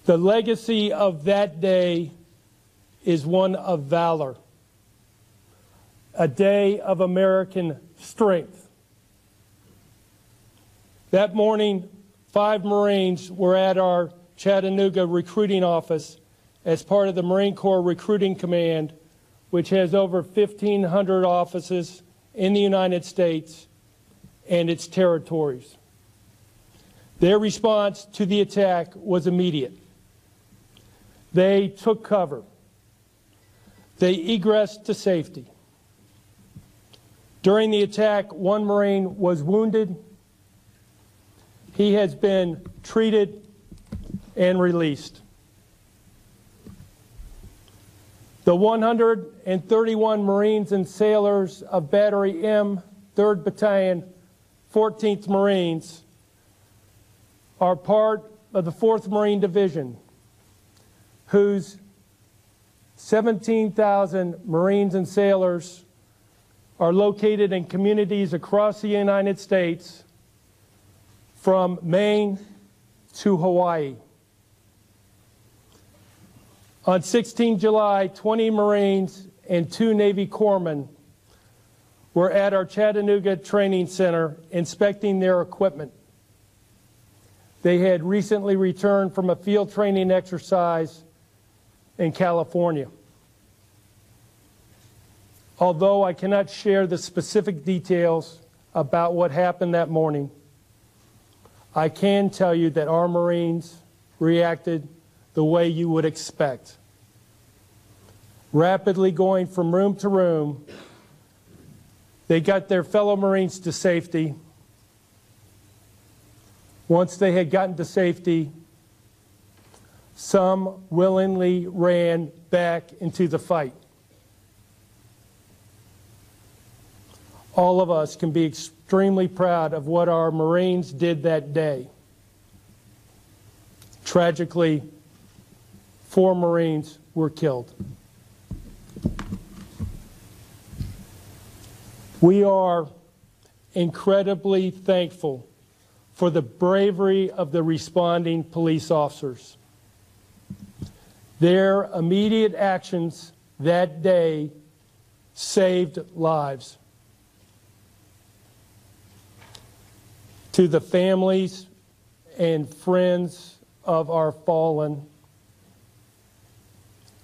The legacy of that day is one of valor, a day of American strength. That morning, 5 Marines were at our Chattanooga recruiting office as part of the Marine Corps Recruiting Command, which has over 1,500 offices in the United States and its territories. Their response to the attack was immediate. They took cover. They egressed to safety. During the attack, 1 Marine was wounded. He has been treated and released. The 131 Marines and sailors of Battery M, 3rd Battalion, 14th Marines are part of the 4th Marine Division, whose 17,000 Marines and sailors are located in communities across the United States, from Maine to Hawaii. On 16 July, 20 Marines and 2 Navy corpsmen were at our Chattanooga Training Center inspecting their equipment. They had recently returned from a field training exercise in California. Although I cannot share the specific details about what happened that morning, I can tell you that our Marines reacted the way you would expect. Rapidly going from room to room, they got their fellow Marines to safety. Once they had gotten to safety, some willingly ran back into the fight. All of us can be extremely proud of what our Marines did that day. Tragically, 4 Marines were killed. We are incredibly thankful for the bravery of the responding police officers. Their immediate actions that day saved lives. To the families and friends of our fallen,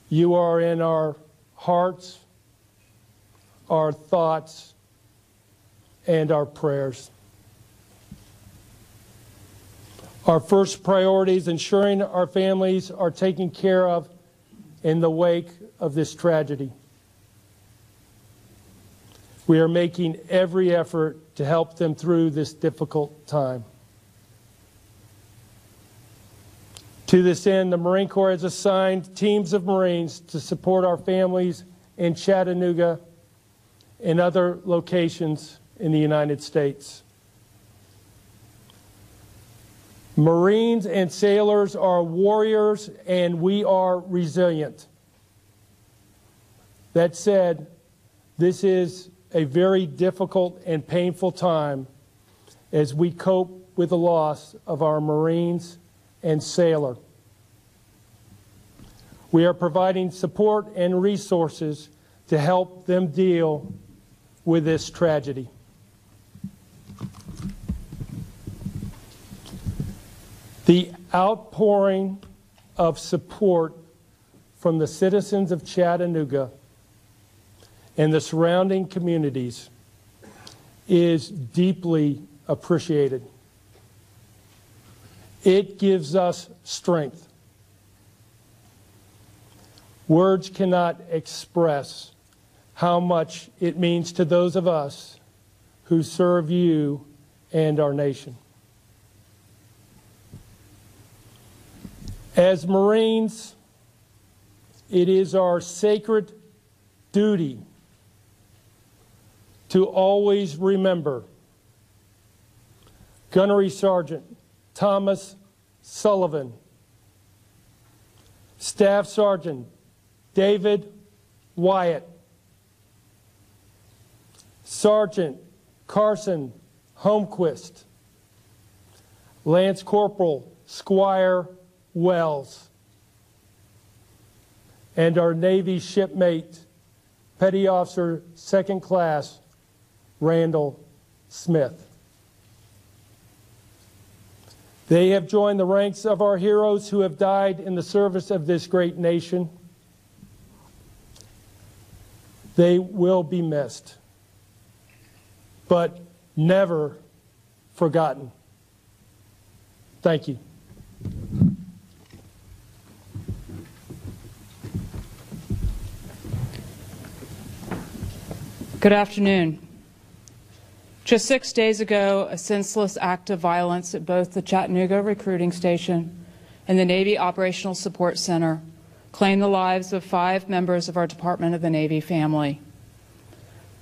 you are in our hearts, our thoughts, and our prayers. Our first priority is ensuring our families are taken care of in the wake of this tragedy. We are making every effort to help them through this difficult time. To this end, the Marine Corps has assigned teams of Marines to support our families in Chattanooga and other locations in the United States. Marines and sailors are warriors, and we are resilient. That said, this is a very difficult and painful time as we cope with the loss of our Marines and sailor. We are providing support and resources to help them deal with this tragedy. The outpouring of support from the citizens of Chattanooga and the surrounding communities is deeply appreciated. It gives us strength. Words cannot express how much it means to those of us who serve you and our nation. As Marines, it is our sacred duty to always remember Gunnery Sergeant Thomas Sullivan, Staff Sergeant David Wyatt, Sergeant Carson Holmquist, Lance Corporal Squire Wells, and our Navy shipmate, Petty Officer Second Class Randall Smith. They have joined the ranks of our heroes who have died in the service of this great nation. They will be missed, but never forgotten. Thank you. Good afternoon. Just 6 days ago, a senseless act of violence at both the Chattanooga recruiting station and the Navy Operational Support Center claimed the lives of 5 members of our Department of the Navy family.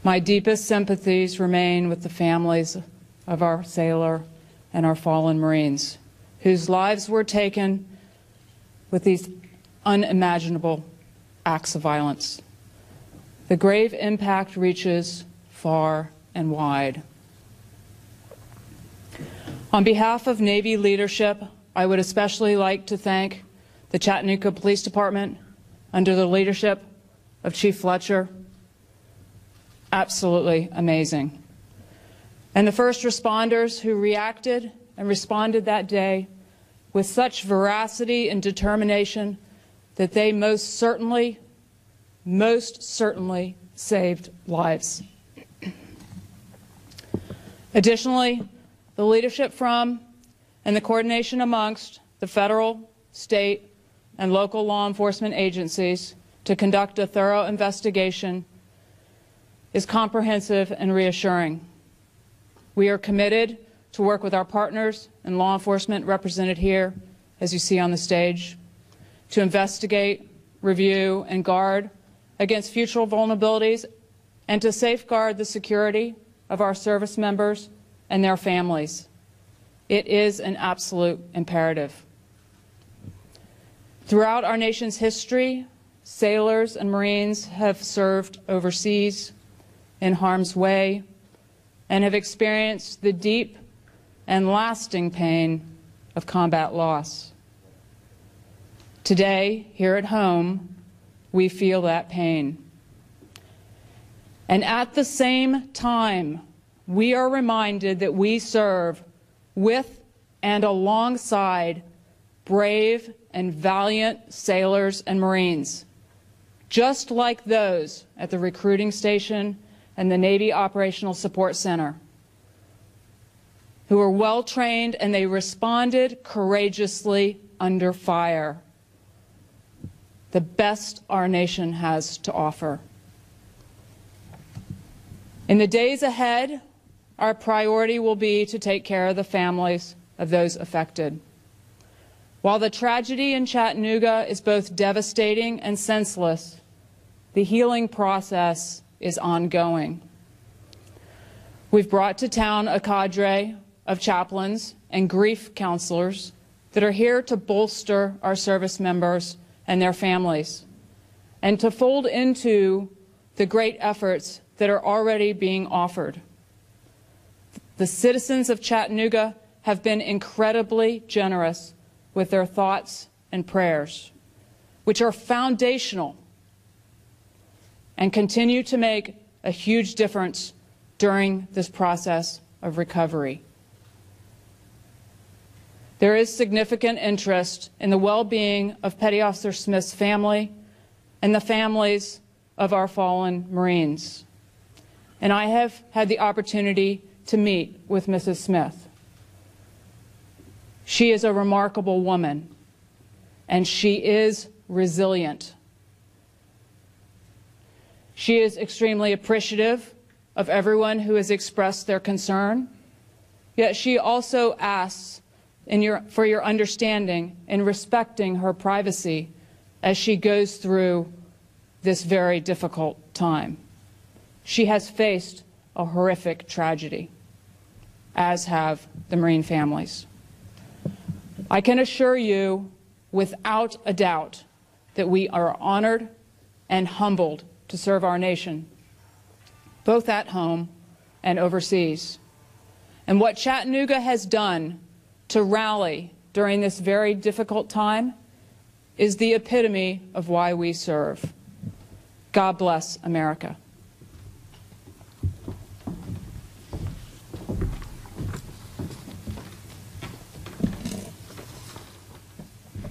My deepest sympathies remain with the families of our sailor and our fallen Marines, whose lives were taken with these unimaginable acts of violence. The grave impact reaches far and wide. On behalf of Navy leadership, I would especially like to thank the Chattanooga Police Department under the leadership of Chief Fletcher. Absolutely amazing. And the first responders who reacted and responded that day with such veracity and determination that they most certainly saved lives. Additionally, the leadership from and the coordination amongst the federal, state, and local law enforcement agencies to conduct a thorough investigation is comprehensive and reassuring. We are committed to work with our partners and law enforcement represented here, as you see on the stage, to investigate, review, and guard against future vulnerabilities and to safeguard the security of our service members and their families. It is an absolute imperative. Throughout our nation's history, sailors and Marines have served overseas in harm's way and have experienced the deep and lasting pain of combat loss. Today, here at home, we feel that pain. And at the same time, we are reminded that we serve with and alongside brave and valiant sailors and Marines, just like those at the recruiting station and the Navy Operational Support Center, who were well trained and they responded courageously under fire. The best our nation has to offer. In the days ahead, our priority will be to take care of the families of those affected. While the tragedy in Chattanooga is both devastating and senseless, the healing process is ongoing. We've brought to town a cadre of chaplains and grief counselors that are here to bolster our service members and their families, and to fold into the great efforts that are already being offered. The citizens of Chattanooga have been incredibly generous with their thoughts and prayers, which are foundational and continue to make a huge difference during this process of recovery. There is significant interest in the well-being of Petty Officer Smith's family and the families of our fallen Marines. And I have had the opportunity to meet with Mrs. Smith. She is a remarkable woman, and she is resilient. She is extremely appreciative of everyone who has expressed their concern, yet she also asks for your understanding in respecting her privacy as she goes through this very difficult time. She has faced a horrific tragedy, as have the Marine families. I can assure you, without a doubt, that we are honored and humbled to serve our nation, both at home and overseas. And what Chattanooga has done to rally during this very difficult time is the epitome of why we serve. God bless America.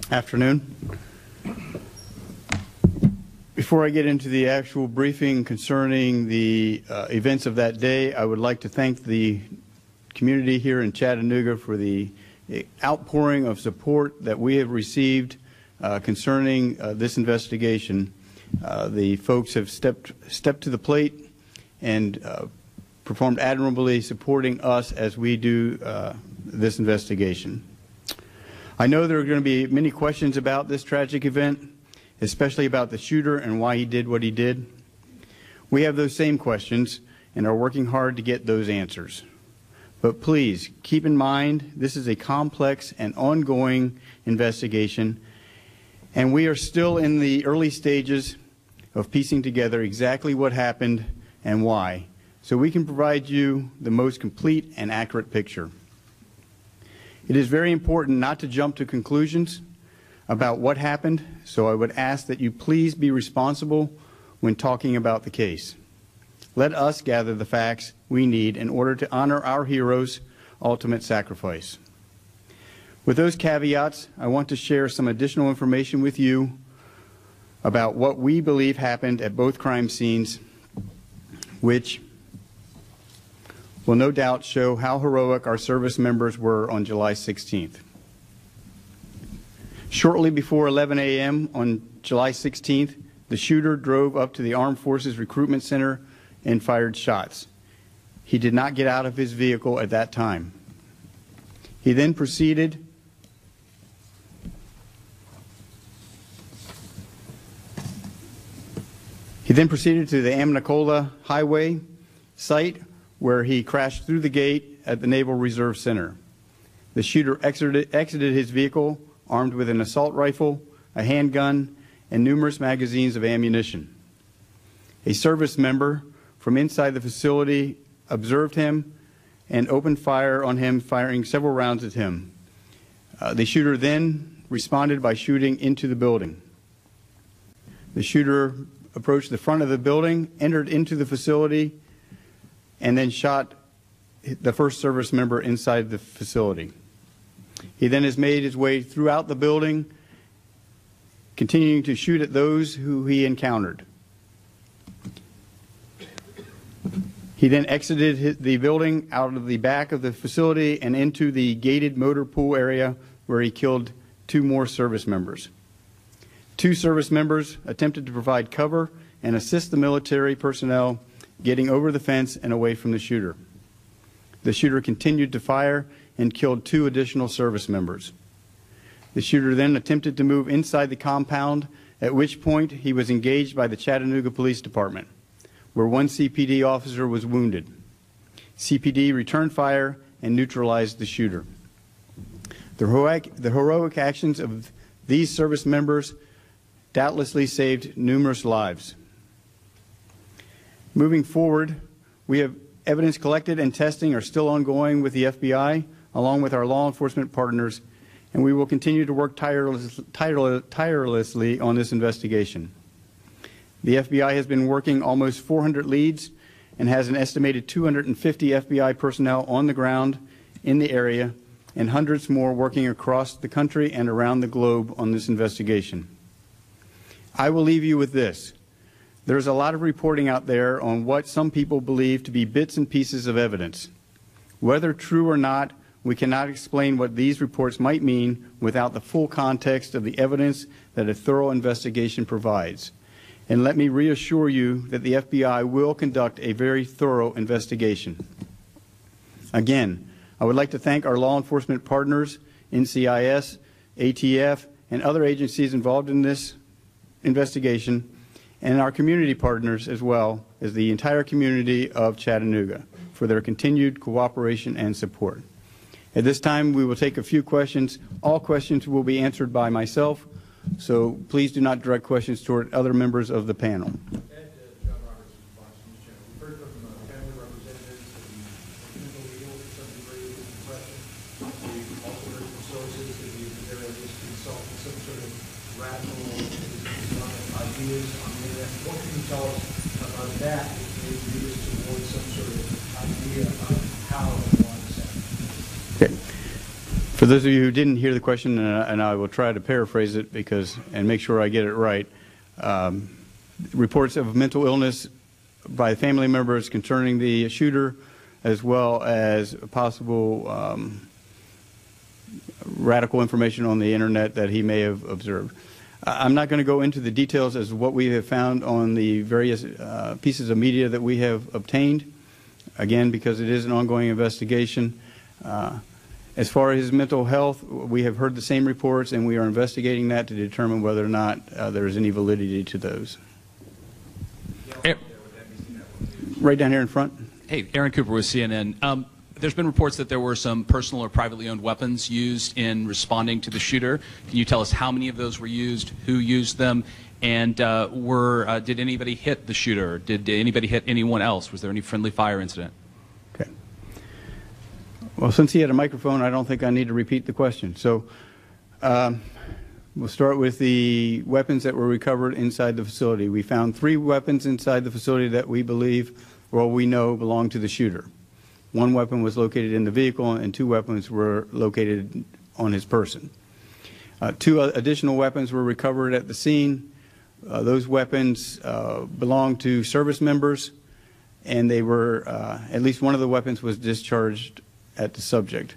Afternoon. Before I get into the actual briefing concerning the events of that day, I would like to thank the community here in Chattanooga for the outpouring of support that we have received concerning this investigation. The folks have stepped to the plate and performed admirably supporting us as we do this investigation. I know there are going to be many questions about this tragic event, especially about the shooter and why he did what he did. We have those same questions and are working hard to get those answers. But please keep in mind this is a complex and ongoing investigation, and we are still in the early stages of piecing together exactly what happened and why, so we can provide you the most complete and accurate picture. It is very important not to jump to conclusions about what happened, so I would ask that you please be responsible when talking about the case. Let us gather the facts we need in order to honor our heroes' ultimate sacrifice. With those caveats, I want to share some additional information with you about what we believe happened at both crime scenes, which will no doubt show how heroic our service members were on July 16th. Shortly before 11 a.m. on July 16th, the shooter drove up to the Armed Forces Recruitment Center and fired shots. He did not get out of his vehicle at that time. He then proceeded to the Amnicola Highway site, where he crashed through the gate at the Naval Reserve Center. The shooter exited his vehicle armed with an assault rifle, a handgun, and numerous magazines of ammunition. A service member from inside the facility observed him and opened fire on him, firing several rounds at him. The shooter then responded by shooting into the building. The shooter approached the front of the building, entered into the facility, and then shot the first service member inside the facility. He then has made his way throughout the building, continuing to shoot at those who he encountered. He then exited the building out of the back of the facility and into the gated motor pool area, where he killed 2 more service members. 2 service members attempted to provide cover and assist the military personnel getting over the fence and away from the shooter. The shooter continued to fire and killed 2 additional service members. The shooter then attempted to move inside the compound, at which point he was engaged by the Chattanooga Police Department, where 1 CPD officer was wounded. CPD returned fire and neutralized the shooter. The heroic actions of these service members doubtlessly saved numerous lives. Moving forward, we have evidence collected and testing are still ongoing with the FBI, along with our law enforcement partners, and we will continue to work tirelessly on this investigation. The FBI has been working almost 400 leads and has an estimated 250 FBI personnel on the ground in the area and hundreds more working across the country and around the globe on this investigation. I will leave you with this. There's a lot of reporting out there on what some people believe to be bits and pieces of evidence. Whether true or not, we cannot explain what these reports might mean without the full context of the evidence that a thorough investigation provides. And let me reassure you that the FBI will conduct a very thorough investigation. Again, I would like to thank our law enforcement partners, NCIS, ATF, and other agencies involved in this investigation, and our community partners as well as the entire community of Chattanooga for their continued cooperation and support. At this time, we will take a few questions. All questions will be answered by myself, so please do not direct questions toward other members of the panel. radical Islamic ideas on the internet. What can you tell us about that? It leads towards some sort of idea of how and why to send. Okay. For those of you who didn't hear the question, and I will try to paraphrase it and make sure I get it right, reports of mental illness by family members concerning the shooter, as well as possible radical information on the internet that he may have observed. I'm not going to go into the details as to what we have found on the various pieces of media that we have obtained, again, because it is an ongoing investigation. As far as his mental health, we have heard the same reports, and we are investigating that to determine whether or not there is any validity to those. Right down here in front. Hey, Aaron Cooper with CNN. There's been reports that there were some personal or privately owned weapons used in responding to the shooter. Can you tell us how many of those were used, who used them, and did anybody hit the shooter? Did anybody hit anyone else? Was there any friendly fire incident? Okay. Well, since he had a microphone, I don't think I need to repeat the question. So we'll start with the weapons that were recovered inside the facility. We found 3 weapons inside the facility that we believe, well, we know belonged to the shooter. 1 weapon was located in the vehicle, and 2 weapons were located on his person. 2 additional weapons were recovered at the scene. Those weapons belonged to service members, and they were, at least one of the weapons was discharged at the subject.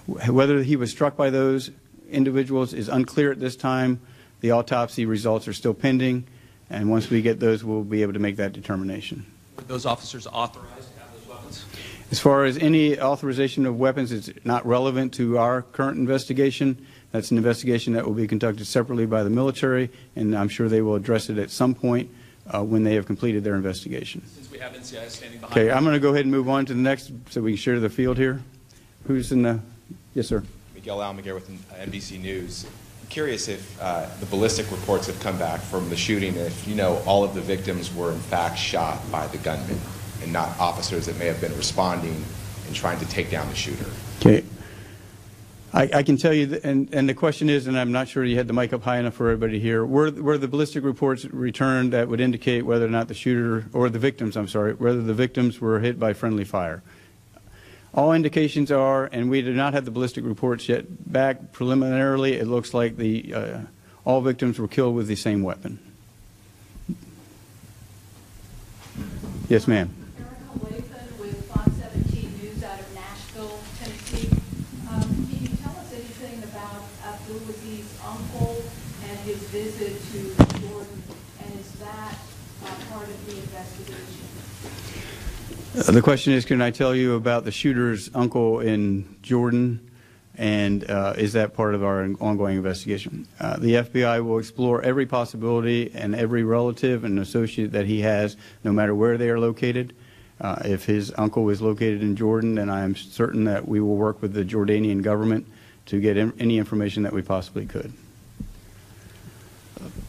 Whether he was struck by those individuals is unclear at this time. The autopsy results are still pending, and once we get those, we'll be able to make that determination. Were those officers authorized to have those weapons? As far as any authorization of weapons, it's not relevant to our current investigation. That's an investigation that will be conducted separately by the military, and I'm sure they will address it at some point when they have completed their investigation. Since we have NCIS standing behind. Okay, I'm going to go ahead and move on to the next so we can share the field here. Who's in the... Yes, sir. Miguel Almaguer with NBC News. I'm curious if the ballistic reports have come back from the shooting, if you know all of the victims were in fact shot by the gunman and not officers that may have been responding and trying to take down the shooter. Okay. I can tell you, and the question is, and I'm not sure you had the mic up high enough for everybody to hear, were the ballistic reports returned that would indicate whether or not the shooter, or the victims, I'm sorry, whether the victims were hit by friendly fire? All indications are, and we do not have the ballistic reports yet back. Preliminarily, it looks like all victims were killed with the same weapon. Yes, ma'am. With Fox 17 News out of Nashville, Tennessee. Can you tell us anything about Abdul-Aziz's uncle and his visit to Jordan, and is that part of the investigation? The question is, can I tell you about the shooter's uncle in Jordan, and is that part of our ongoing investigation? The FBI will explore every possibility and every relative and associate that he has, no matter where they are located. If his uncle is located in Jordan, then I am certain that we will work with the Jordanian government to get any information that we possibly could.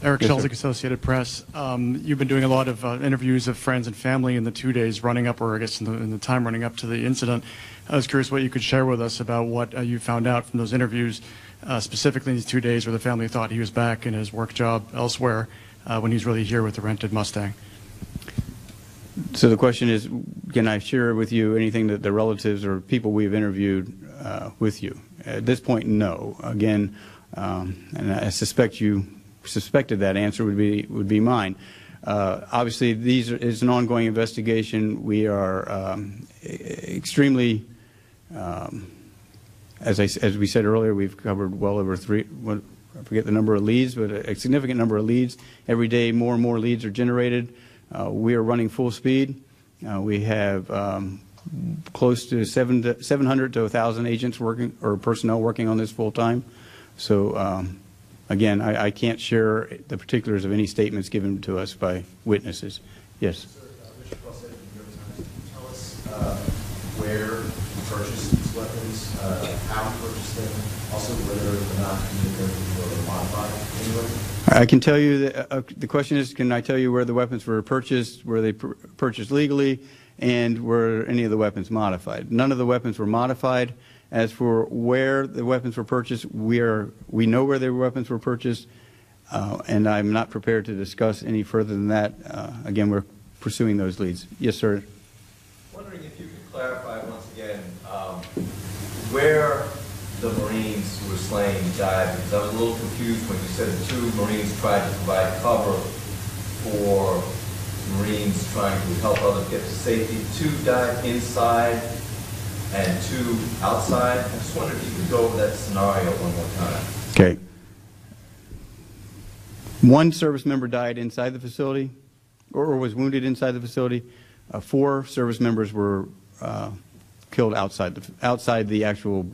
Eric Yes, Shelzik, Associated Press. You've been doing a lot of interviews of friends and family in the 2 days running up, or I guess in the time running up to the incident. I was curious what you could share with us about what you found out from those interviews, specifically in these 2 days where the family thought he was back in his work job elsewhere when he's really here with the rented Mustang. So the question is, can I share with you anything that the relatives or people we've interviewed with you? At this point, no. Again, and I suspect you suspected that answer would be mine. Obviously, is an ongoing investigation. We are extremely, as we said earlier, we've covered well over I forget the number of leads, but a significant number of leads. Every day, more and more leads are generated. We are running full speed. We have close to 700 to 1,000 agents working, or personnel working on this full time. So again, I can't share the particulars of any statements given to us by witnesses. Yes. Sir, Richard Crossett from New York Times. Can you tell us where you purchased these weapons, how you purchased them, also whether or not they were modified anyway? I can tell you that the question is, can I tell you where the weapons were purchased, were they purchased legally, and were any of the weapons modified? None of the weapons were modified. As for where the weapons were purchased, we know where the weapons were purchased, and I'm not prepared to discuss any further than that. Again, we're pursuing those leads. Yes, sir. Wondering if you could clarify once again where the Marines who were slain died, because I was a little confused when you said the 2 Marines tried to provide cover for Marines trying to help others get to safety. 2 died inside and 2 outside. I just wondered if you could go over that scenario one more time. Okay. 1 service member died inside the facility or was wounded inside the facility. 4 service members were killed outside the actual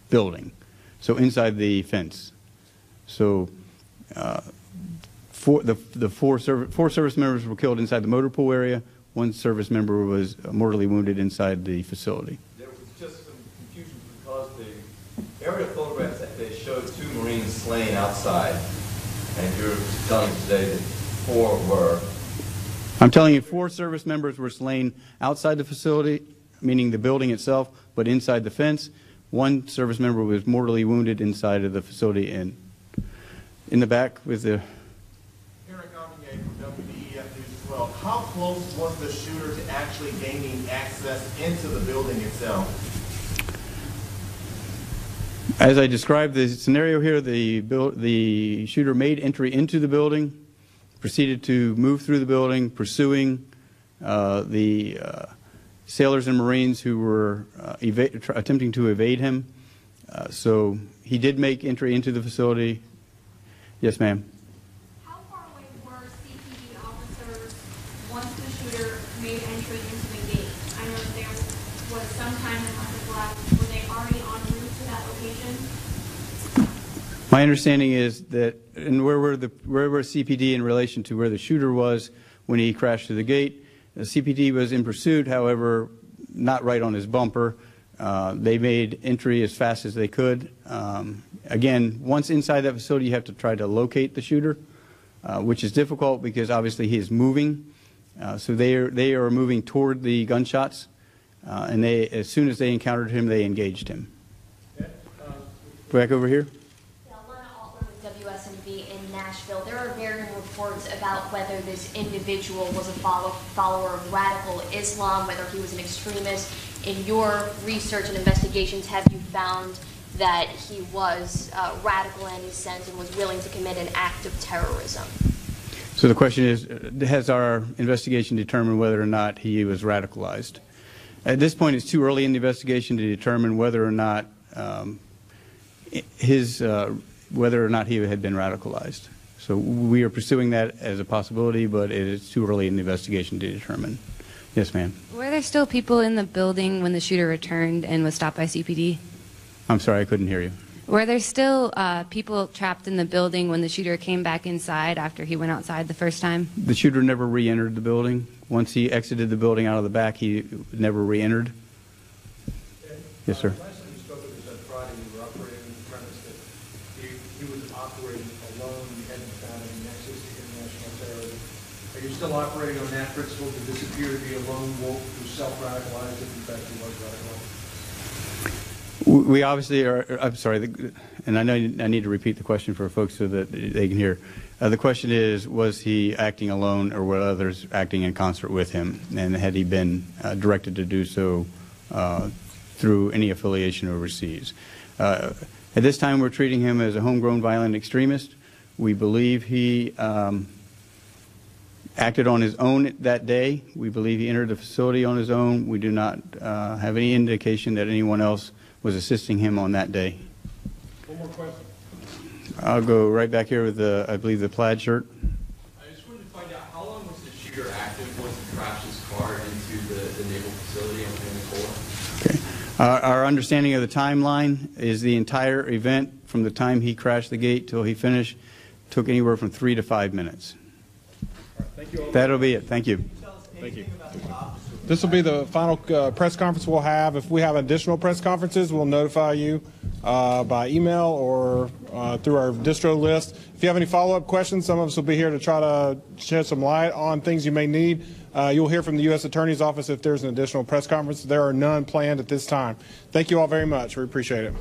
building, so inside the fence. So four service members were killed inside the motor pool area. 1 service member was mortally wounded inside the facility. There was just some confusion because the aerial photographs that they showed 2 Marines slain outside, and you're telling me today that 4 were. I'm telling you 4 service members were slain outside the facility, meaning the building itself, but inside the fence. 1 service member was mortally wounded inside of the facility and in the back with the... Eric Gagne from WDEF News as well. How close was the shooter to actually gaining access into the building itself? As I described the scenario here, the shooter made entry into the building, proceeded to move through the building, pursuing the sailors and Marines who were attempting to evade him. So he did make entry into the facility. Yes, ma'am. How far away were CPD officers once the shooter made entry into the gate? I know there was some time that must have left. Were they already en route to that location? My understanding is that, and where were CPD in relation to where the shooter was when he crashed through the gate? The CPD was in pursuit, however, not right on his bumper. They made entry as fast as they could. Again, once inside that facility, you have to try to locate the shooter, which is difficult because obviously he is moving. So they are moving toward the gunshots, and as soon as they encountered him, they engaged him. Back over here. WSMV in Nashville. There are varying reports about whether this individual was a follower of radical Islam, whether he was an extremist. In your research and investigations, have you found that he was radical in his sense and was willing to commit an act of terrorism? So the question is, has our investigation determined whether or not he was radicalized? At this point, it's too early in the investigation to determine whether or not whether or not he had been radicalized. So we are pursuing that as a possibility, but it is too early in the investigation to determine. Yes, ma'am. Were there still people in the building when the shooter returned and was stopped by CPD? I'm sorry, I couldn't hear you. Were there still people trapped in the building when the shooter came back inside after he went outside the first time? The shooter never re-entered the building. Once he exited the building out of the back, he never re-entered. Yes, sir. Last time you spoke with us on Friday, you were operating on the premise that he was operating alone. You hadn't found any nexus to international terrorism. Are you still operating on that principle? Did this appear to be a lone wolf who self-radicalized if in fact he was radicalized? We obviously are, I'm sorry, and I know I need to repeat the question for folks so that they can hear. The question is, was he acting alone or were others acting in concert with him? And had he been directed to do so through any affiliation overseas? At this time, we're treating him as a homegrown violent extremist. We believe he acted on his own that day. We believe he entered the facility on his own. We do not have any indication that anyone else was assisting him on that day. One more question. I'll go right back here with the, I believe, the plaid shirt. I just wanted to find out, how long was the shooter active once he crashed his car into the naval facility on Pensacola? Okay. Our understanding of the timeline is the entire event from the time he crashed the gate till he finished took anywhere from 3 to 5 minutes. All right, thank you all. That'll be it. Thank you. Can you tell us anything about the officer This will be the final press conference we'll have. If we have additional press conferences, we'll notify you by email or through our distro list. If you have any follow-up questions, some of us will be here to try to shed some light on things you may need. You'll hear from the U.S. Attorney's Office if there's an additional press conference. There are none planned at this time. Thank you all very much. We appreciate it.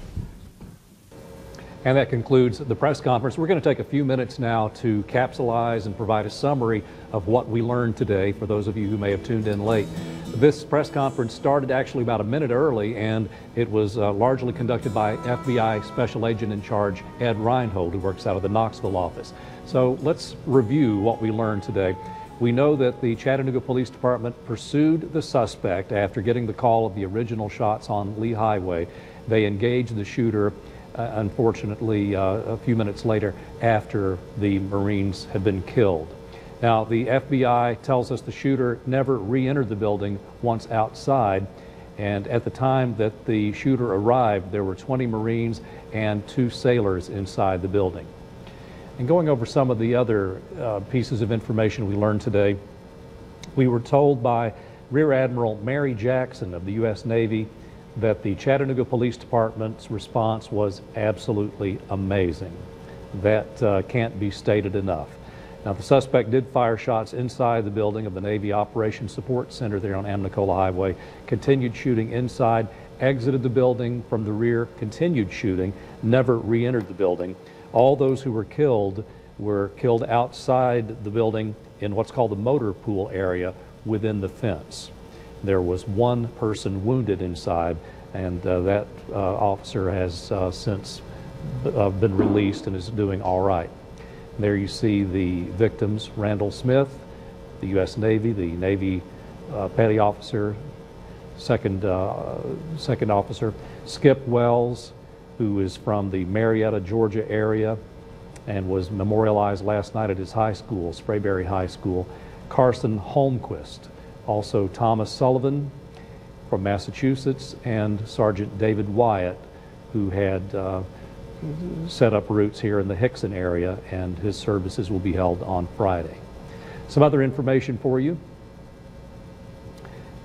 And that concludes the press conference. We're going to take a few minutes now to capsulize and provide a summary of what we learned today for those of you who may have tuned in late. This press conference started actually about a minute early, and it was largely conducted by FBI Special Agent in Charge Ed Reinhold, who works out of the Knoxville office. So let's review what we learned today. We know that the Chattanooga Police Department pursued the suspect after getting the call of the original shots on Lee Highway. They engaged the shooter unfortunately a few minutes later after the Marines had been killed. Now, the FBI tells us the shooter never re-entered the building once outside, and at the time that the shooter arrived, there were 20 Marines and 2 sailors inside the building. And going over some of the other pieces of information we learned today, we were told by Rear Admiral Mary Jackson of the U.S. Navy that the Chattanooga Police Department's response was absolutely amazing. That can't be stated enough. Now, the suspect did fire shots inside the building of the Navy Operations Support Center there on Amnicola Highway, continued shooting inside, exited the building from the rear, continued shooting, never re-entered the building. All those who were killed outside the building in what's called the motor pool area within the fence. There was 1 person wounded inside, and that officer has since been released and is doing all right. There you see the victims: Randall Smith, the U.S. Navy, the Navy petty officer, second officer; Skip Wells, who is from the Marietta, Georgia area and was memorialized last night at his high school, Sprayberry High School; Carson Holmquist; also Thomas Sullivan from Massachusetts; and Sergeant David Wyatt, who had set up roots here in the Hickson area, and his services will be held on Friday. Some other information for you.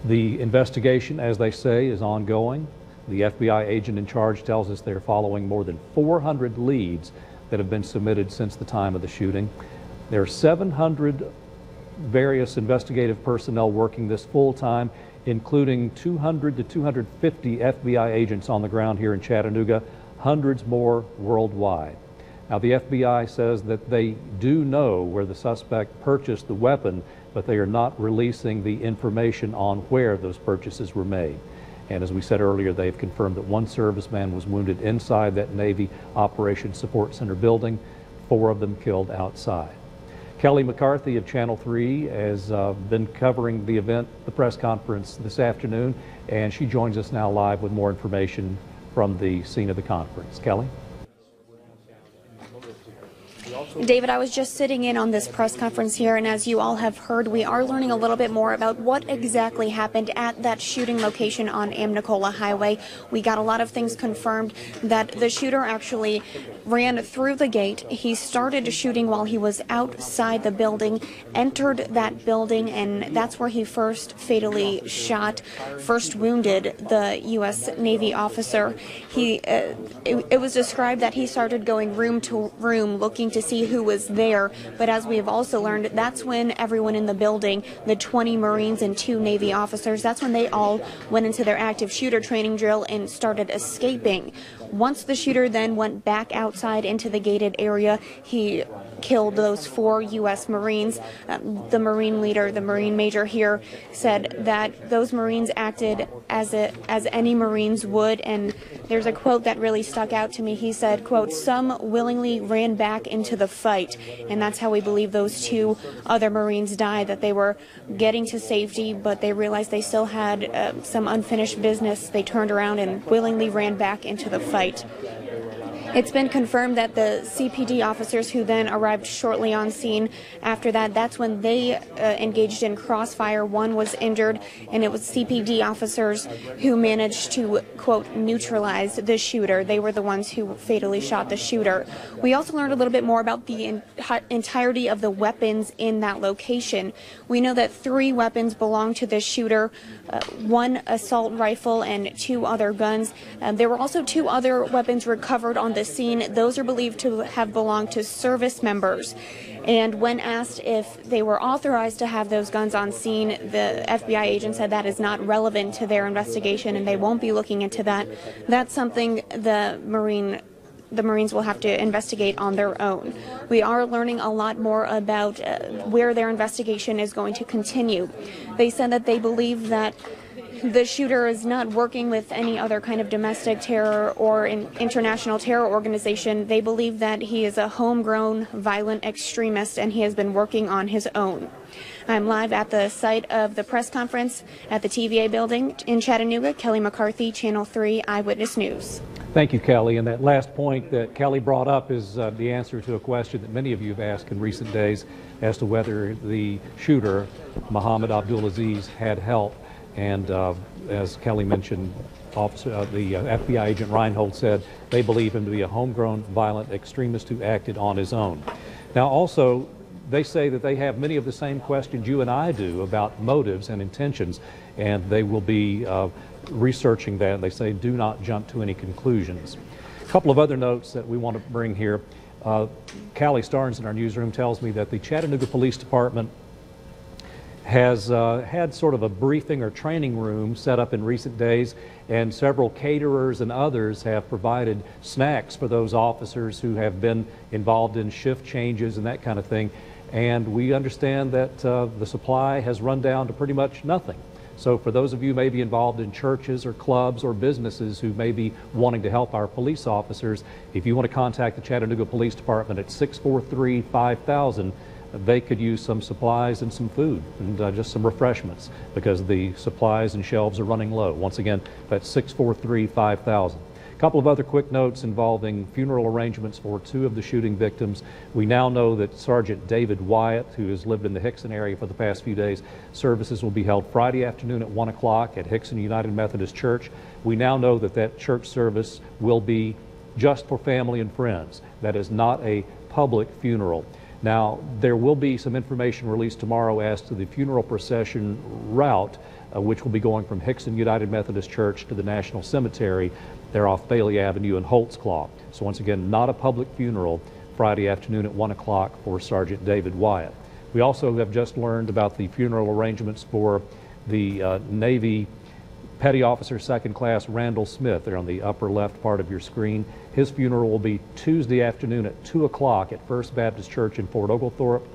The investigation, as they say, is ongoing. The FBI agent in charge tells us they're following more than 400 leads that have been submitted since the time of the shooting. There are 700 various investigative personnel working this full-time, including 200 to 250 FBI agents on the ground here in Chattanooga, hundreds more worldwide. Now, the FBI says that they do know where the suspect purchased the weapon, but they are not releasing the information on where those purchases were made. And as we said earlier, they've confirmed that 1 serviceman was wounded inside that Navy Operations Support Center building, 4 of them killed outside. Kelly McCarthy of Channel 3 has been covering the event, the press conference this afternoon, and she joins us now live with more information from the scene of the conference. Kelly? David, I was just sitting in on this press conference here, and as you all have heard, we are learning a little bit more about what exactly happened at that shooting location on Amnicola Highway. We got a lot of things confirmed that the shooter actually ran through the gate. He started shooting while he was outside the building, entered that building, and that's where he first fatally shot, first wounded the U.S. Navy officer. It was described that he started going room to room looking to see who was there, but as we have also learned, that's when everyone in the building, the 20 Marines and 2 Navy officers, that's when they all went into their active shooter training drill and started escaping. Once the shooter then went back outside into the gated area, he killed those 4 U.S. Marines. The Marine leader, the Marine major here, said that those Marines acted as any Marines would, and there's a quote that really stuck out to me. He said, quote, "Some willingly ran back into the fight," and that's how we believe those 2 other Marines died, that they were getting to safety, but they realized they still had some unfinished business. They turned around and willingly ran back into the fight. It's been confirmed that the CPD officers who then arrived shortly on scene after that, that's when they engaged in crossfire. One was injured, and it was CPD officers who managed to, quote, neutralize the shooter. They were the ones who fatally shot the shooter. We also learned a little bit more about the entirety of the weapons in that location. We know that 3 weapons belonged to the shooter, 1 assault rifle and 2 other guns. There were also 2 other weapons recovered on the scene. Those are believed to have belonged to service members. And when asked if they were authorized to have those guns on scene, the FBI agent said that is not relevant to their investigation and they won't be looking into that. That's something the Marines will have to investigate on their own. We are learning a lot more about where their investigation is going to continue. They said that they believe that the shooter is not working with any other kind of domestic terror or an international terror organization. They believe that he is a homegrown violent extremist and he has been working on his own. I'm live at the site of the press conference at the TVA building in Chattanooga. Kelly McCarthy, Channel 3 Eyewitness News. Thank you, Kelly. And that last point that Kelly brought up is the answer to a question that many of you have asked in recent days as to whether the shooter, Mohammed Abdulaziz, had help. And as Kelly mentioned, the FBI agent Reinhold said they believe him to be a homegrown violent extremist who acted on his own. Now also, they say that they have many of the same questions you and I do about motives and intentions, and they will be researching that. They say do not jump to any conclusions. A couple of other notes that we want to bring here. Callie Starnes in our newsroom tells me that the Chattanooga Police Department has had sort of a briefing or training room set up in recent days, and several caterers and others have provided snacks for those officers who have been involved in shift changes and that kind of thing. And we understand that the supply has run down to pretty much nothing. So for those of you who may be involved in churches or clubs or businesses who may be wanting to help our police officers, if you want to contact the Chattanooga Police Department at 643-5000, they could use some supplies and some food and just some refreshments because the supplies and shelves are running low. Once again, that's 643-5000. A couple of other quick notes involving funeral arrangements for 2 of the shooting victims. We now know that Sergeant David Wyatt, who has lived in the Hickson area for the past few days, services will be held Friday afternoon at 1 o'clock at Hickson United Methodist Church. We now know that that church service will be just for family and friends. That is not a public funeral. Now, there will be some information released tomorrow as to the funeral procession route, which will be going from Hickson United Methodist Church to the National Cemetery. They're off Bailey Avenue in Holtzclaw. So once again, not a public funeral, Friday afternoon at 1 o'clock for Sergeant David Wyatt. We also have just learned about the funeral arrangements for the Navy Petty Officer Second Class Randall Smith. They're on the upper left part of your screen. His funeral will be Tuesday afternoon at 2 o'clock at First Baptist Church in Fort Oglethorpe.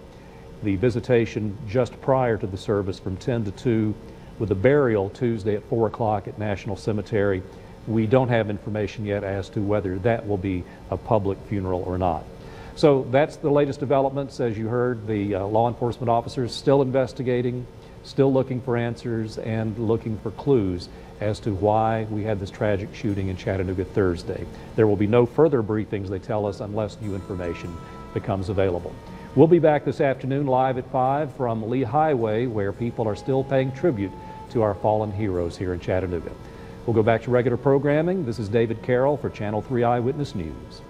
The visitation just prior to the service from 10 to 2, with a burial Tuesday at 4 o'clock at National Cemetery. We don't have information yet as to whether that will be a public funeral or not. So that's the latest developments. As you heard, the law enforcement officers still investigating, still looking for answers and looking for clues as to why we had this tragic shooting in Chattanooga Thursday. There will be no further briefings, they tell us, unless new information becomes available. We'll be back this afternoon live at 5 from Lee Highway, where people are still paying tribute to our fallen heroes here in Chattanooga. We'll go back to regular programming. This is David Carroll for Channel 3 Eyewitness News.